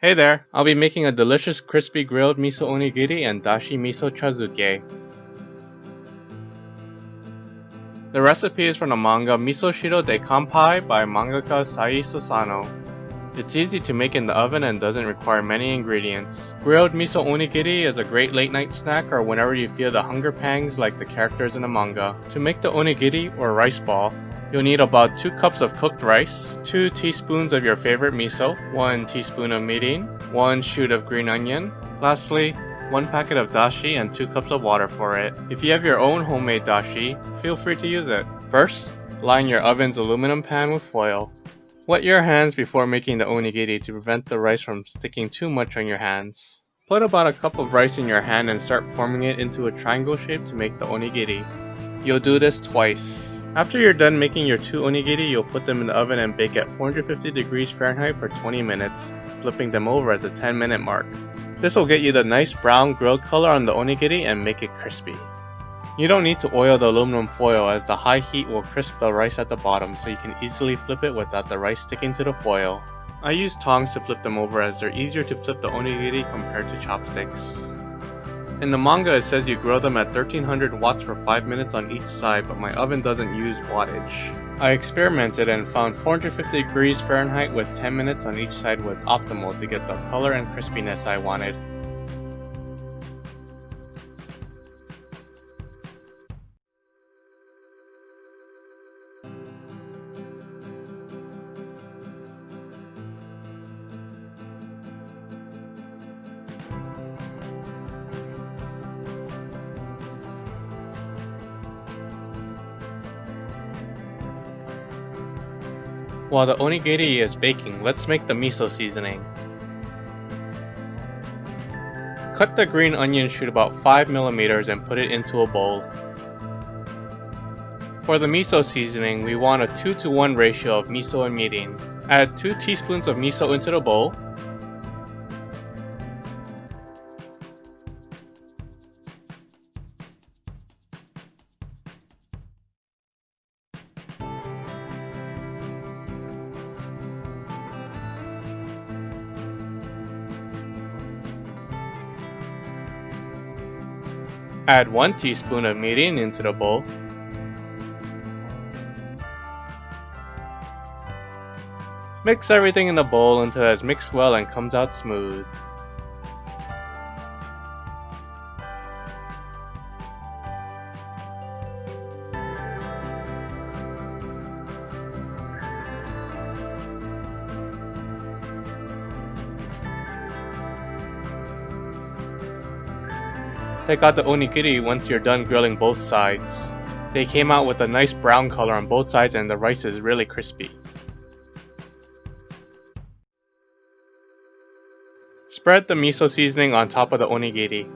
Hey there, I'll be making a delicious crispy grilled miso onigiri and dashi miso chazuke. The recipe is from the manga Misoshiru de Kanpai by mangaka Sasano Sai. It's easy to make in the oven and doesn't require many ingredients. Grilled miso onigiri is a great late night snack or whenever you feel the hunger pangs like the characters in the manga. To make the onigiri or rice ball, you'll need about 2 cups of cooked rice, 2 teaspoons of your favorite miso, 1 teaspoon of mirin, 1 shoot of green onion, lastly, 1 packet of dashi and 2 cups of water for it. If you have your own homemade dashi, feel free to use it. First, line your oven's aluminum pan with foil. Wet your hands before making the onigiri to prevent the rice from sticking too much on your hands. Put about a cup of rice in your hand and start forming it into a triangle shape to make the onigiri. You'll do this twice. After you're done making your 2 onigiri, you'll put them in the oven and bake at 450 degrees Fahrenheit for 20 minutes, flipping them over at the 10-minute mark. This will get you the nice brown grilled color on the onigiri and make it crispy. You don't need to oil the aluminum foil as the high heat will crisp the rice at the bottom, so you can easily flip it without the rice sticking to the foil. I use tongs to flip them over as they're easier to flip the onigiri compared to chopsticks. In the manga it says you grill them at 1300 watts for 5 minutes on each side, but my oven doesn't use wattage. I experimented and found 450 degrees Fahrenheit with 10 minutes on each side was optimal to get the color and crispiness I wanted. While the onigiri is baking, let's make the miso seasoning. Cut the green onion shoot about 5 mm and put it into a bowl. For the miso seasoning, we want a 2:1 ratio of miso and mirin. Add 2 teaspoons of miso into the bowl. Add 1 teaspoon of mirin into the bowl. Mix everything in the bowl until it has mixed well and comes out smooth. Take out the onigiri once you're done grilling both sides. They came out with a nice brown color on both sides and the rice is really crispy. Spread the miso seasoning on top of the onigiri.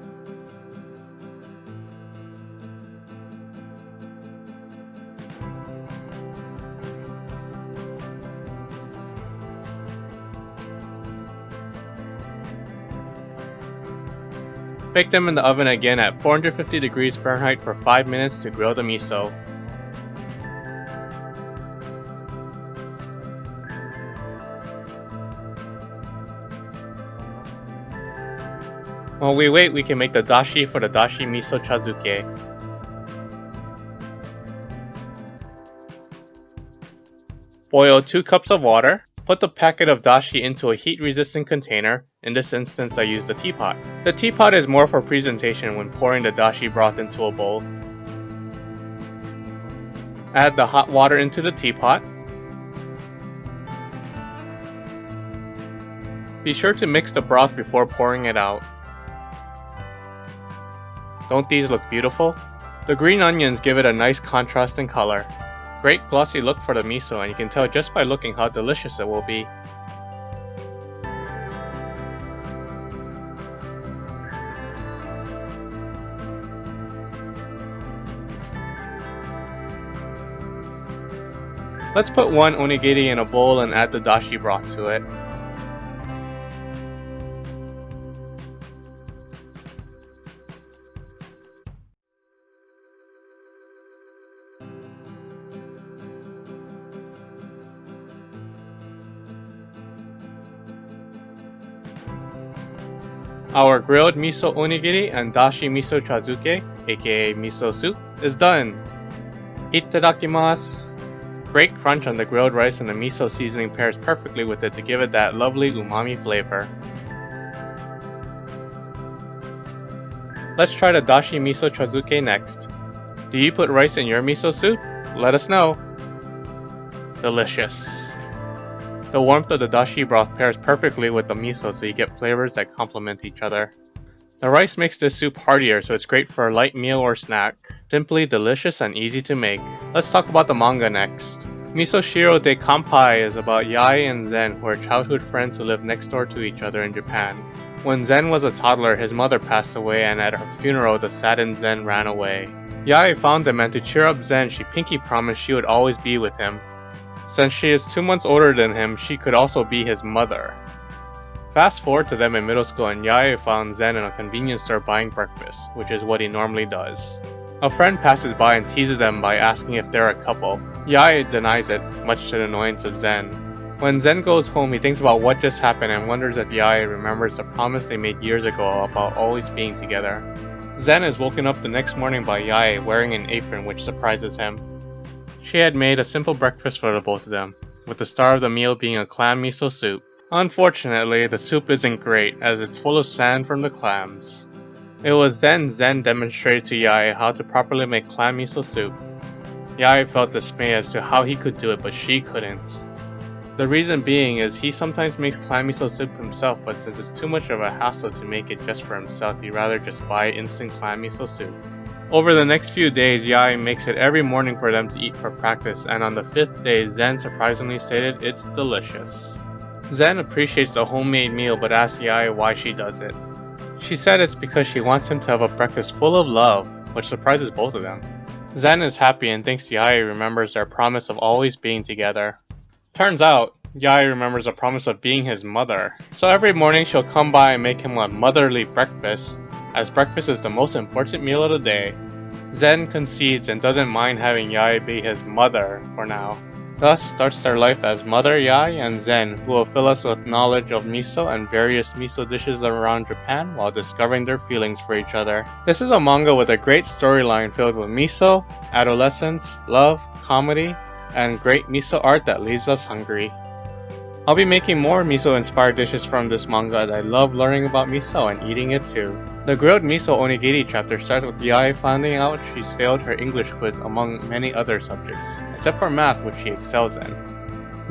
Bake them in the oven again at 450 degrees Fahrenheit for 5 minutes to grill the miso. While we wait, we can make the dashi for the Dashi Miso Chazuke. Boil 2 cups of water. Put the packet of dashi into a heat-resistant container. In this instance, I used a teapot. The teapot is more for presentation when pouring the dashi broth into a bowl. Add the hot water into the teapot. Be sure to mix the broth before pouring it out. Don't these look beautiful? The green onions give it a nice contrast in color. Great glossy look for the miso, and you can tell just by looking how delicious it will be. Let's put 1 onigiri in a bowl and add the dashi broth to it. Our grilled miso onigiri and dashi miso chazuke, aka miso soup, is done. Itadakimasu! Great crunch on the grilled rice, and the miso seasoning pairs perfectly with it to give it that lovely umami flavor. Let's try the Dashi Miso Chazuke next. Do you put rice in your miso soup? Let us know. Delicious. The warmth of the dashi broth pairs perfectly with the miso, so you get flavors that complement each other. The rice makes this soup heartier, so it's great for a light meal or snack. Simply delicious and easy to make. Let's talk about the manga next. Misoshiru de Kanpai is about Yae and Zen, who are childhood friends who live next door to each other in Japan. When Zen was a toddler, his mother passed away, and at her funeral, the saddened Zen ran away. Yae found them, and to cheer up Zen, she pinky promised she would always be with him. Since she is 2 months older than him, she could also be his mother. Fast forward to them in middle school, and Yae found Zen in a convenience store buying breakfast, which is what he normally does. A friend passes by and teases them by asking if they're a couple. Yae denies it, much to the annoyance of Zen. When Zen goes home, he thinks about what just happened and wonders if Yae remembers the promise they made years ago about always being together. Zen is woken up the next morning by Yae wearing an apron, which surprises him. She had made a simple breakfast for the both of them, with the star of the meal being a clam miso soup. Unfortunately, the soup isn't great, as it's full of sand from the clams. It was then Zen demonstrated to Yae how to properly make clam miso soup. Yae felt dismay as to how he could do it, but she couldn't. The reason being is he sometimes makes clam miso soup himself, but says it's too much of a hassle to make it just for himself, he'd rather just buy instant clam miso soup. Over the next few days, Yae makes it every morning for them to eat for practice, and on the 5th day, Zen surprisingly stated it's delicious. Zen appreciates the homemade meal but asks Yae why she does it. She said it's because she wants him to have a breakfast full of love, which surprises both of them. Zen is happy and thinks Yae remembers their promise of always being together. Turns out, Yae remembers a promise of being his mother. So every morning she'll come by and make him a motherly breakfast, as breakfast is the most important meal of the day. Zen concedes and doesn't mind having Yae be his mother for now. Thus starts their life as Mother Yae and Zen, who will fill us with knowledge of miso and various miso dishes around Japan while discovering their feelings for each other. This is a manga with a great storyline filled with miso, adolescence, love, comedy, and great miso art that leaves us hungry. I'll be making more miso-inspired dishes from this manga, as I love learning about miso and eating it too. The grilled miso onigiri chapter starts with Yae finding out she's failed her English quiz among many other subjects, except for math, which she excels in.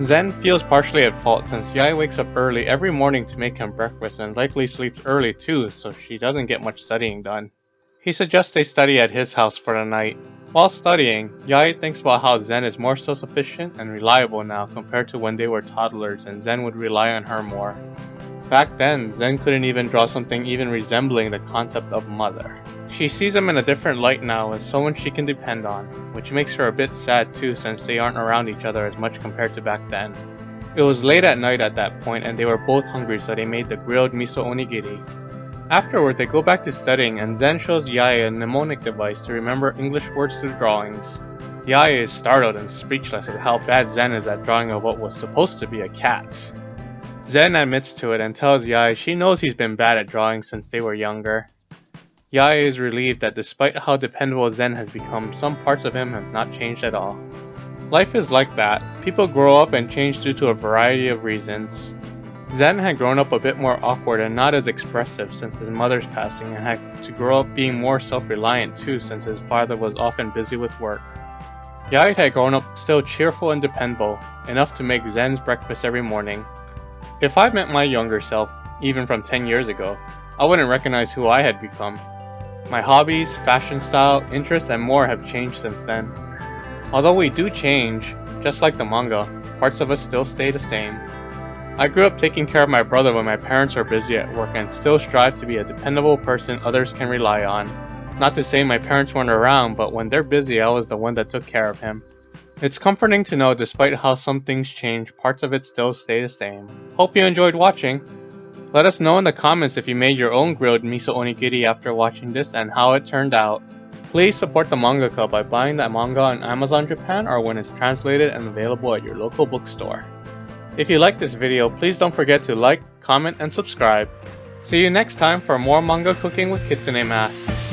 Zen feels partially at fault since Yae wakes up early every morning to make him breakfast and likely sleeps early too, so she doesn't get much studying done. He suggests they study at his house for the night. While studying, Yae thinks about how Zen is more self-sufficient and reliable now compared to when they were toddlers and Zen would rely on her more. Back then, Zen couldn't even draw something even resembling the concept of mother. She sees him in a different light now as someone she can depend on, which makes her a bit sad too since they aren't around each other as much compared to back then. It was late at night at that point and they were both hungry, so they made the grilled miso onigiri. Afterward, they go back to studying and Zen shows Yae a mnemonic device to remember English words through drawings. Yae is startled and speechless at how bad Zen is at drawing of what was supposed to be a cat. Zen admits to it and tells Yae she knows he's been bad at drawing since they were younger. Yae is relieved that despite how dependable Zen has become, some parts of him have not changed at all. Life is like that. People grow up and change due to a variety of reasons. Zen had grown up a bit more awkward and not as expressive since his mother's passing, and had to grow up being more self-reliant too since his father was often busy with work. Yae had grown up still cheerful and dependable, enough to make Zen's breakfast every morning. If I met my younger self, even from 10 years ago, I wouldn't recognize who I had become. My hobbies, fashion style, interests, and more have changed since then. Although we do change, just like the manga, parts of us still stay the same. I grew up taking care of my brother when my parents were busy at work and still strive to be a dependable person others can rely on. Not to say my parents weren't around, but when they're busy, I was the one that took care of him. It's comforting to know despite how some things change, parts of it still stay the same. Hope you enjoyed watching. Let us know in the comments if you made your own grilled miso onigiri after watching this and how it turned out. Please support the mangaka by buying that manga on Amazon Japan or when it's translated and available at your local bookstore. If you liked this video, please don't forget to like, comment, and subscribe. See you next time for more manga cooking with Kitsune Mask.